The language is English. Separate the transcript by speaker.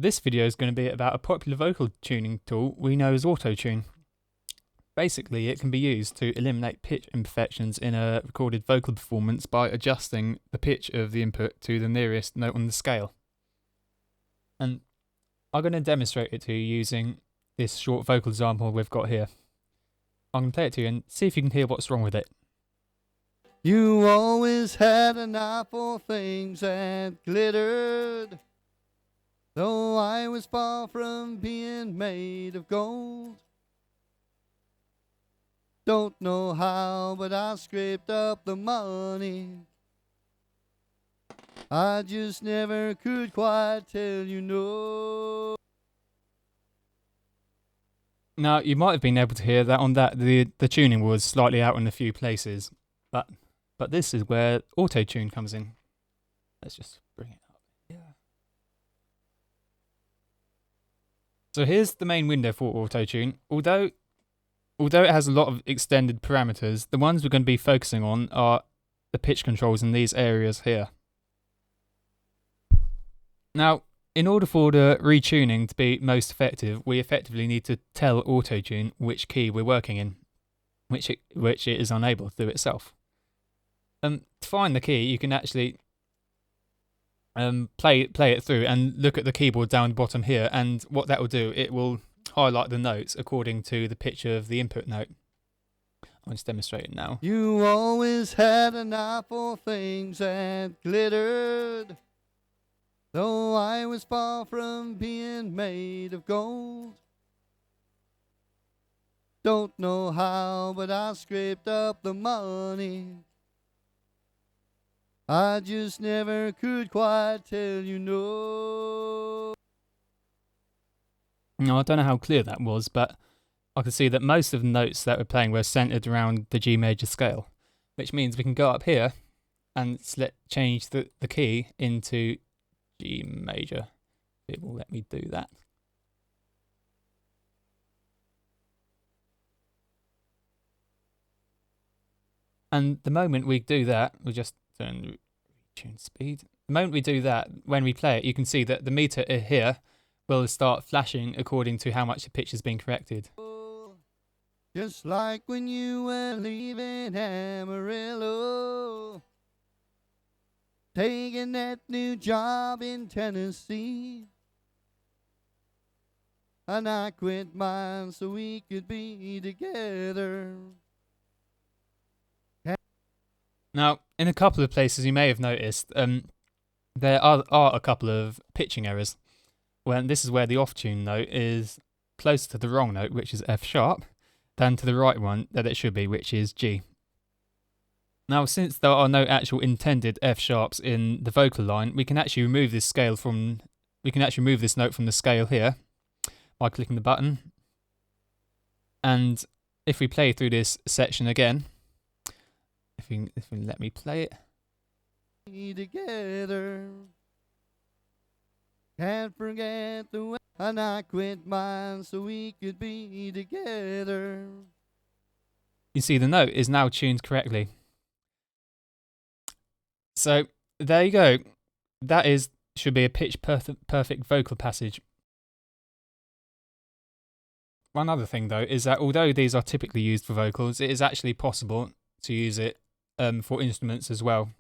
Speaker 1: This video is going to be about a popular vocal tuning tool we know as AutoTune. Basically, it can be used to eliminate pitch imperfections in a recorded vocal performance by adjusting the pitch of the input to the nearest note on the scale. And I'm going to demonstrate it to you using this short vocal example we've got here. I'm going to play it to you and see if you can hear what's wrong with it.
Speaker 2: You always had an eye for things that glittered, though I was far from being made of gold. Don't know how, but I scraped up the money. I just never could quite tell you no.
Speaker 1: Now, you might have been able to hear that on that the tuning was slightly out in a few places, but this is where AutoTune comes in. Let's just bring it up. Yeah. So here's the main window for AutoTune. Although it has a lot of extended parameters, the ones we're going to be focusing on are the pitch controls in these areas here. Now, in order for the retuning to be most effective, we effectively need to tell AutoTune which key we're working in, which it is unable to do itself. To find the key, you can actually play it through and look at the keyboard down the bottom here, and what that will do, it will highlight the notes according to the pitch of the input note. I'll just demonstrate it now.
Speaker 2: You always had an eye for things that glittered, though I was far from being made of gold. Don't know how, but I scraped up the money. I just never could quite tell you no.
Speaker 1: Now, I don't know how clear that was, but I can see that most of the notes that we're playing were centered around the G major scale, which means we can go up here and change the key into G major. It will let me do that. And the moment we do that, we'll just turn tune speed. The moment we do that, when we play it, you can see that the meter here will start flashing according to how much the pitch has been corrected.
Speaker 2: Just like when you were leaving Amarillo, taking that new job in Tennessee, and I quit mine so we could be together.
Speaker 1: Now, in a couple of places you may have noticed, there are a couple of pitching errors. When this is where the off-tune note is closer to the wrong note, which is F sharp, than to the right one that it should be, which is G. Now, since there are no actual intended F sharps in the vocal line, we can actually remove this note from the scale here by clicking the button. And if we play through this section again, if you let me play it.
Speaker 2: Together. Can't forget the way, and I quit mine so we could be together.
Speaker 1: You see the note is now tuned correctly. So there you go. That should be a pitch perfect vocal passage. One other thing though is that although these are typically used for vocals, it is actually possible to use it for instruments as well.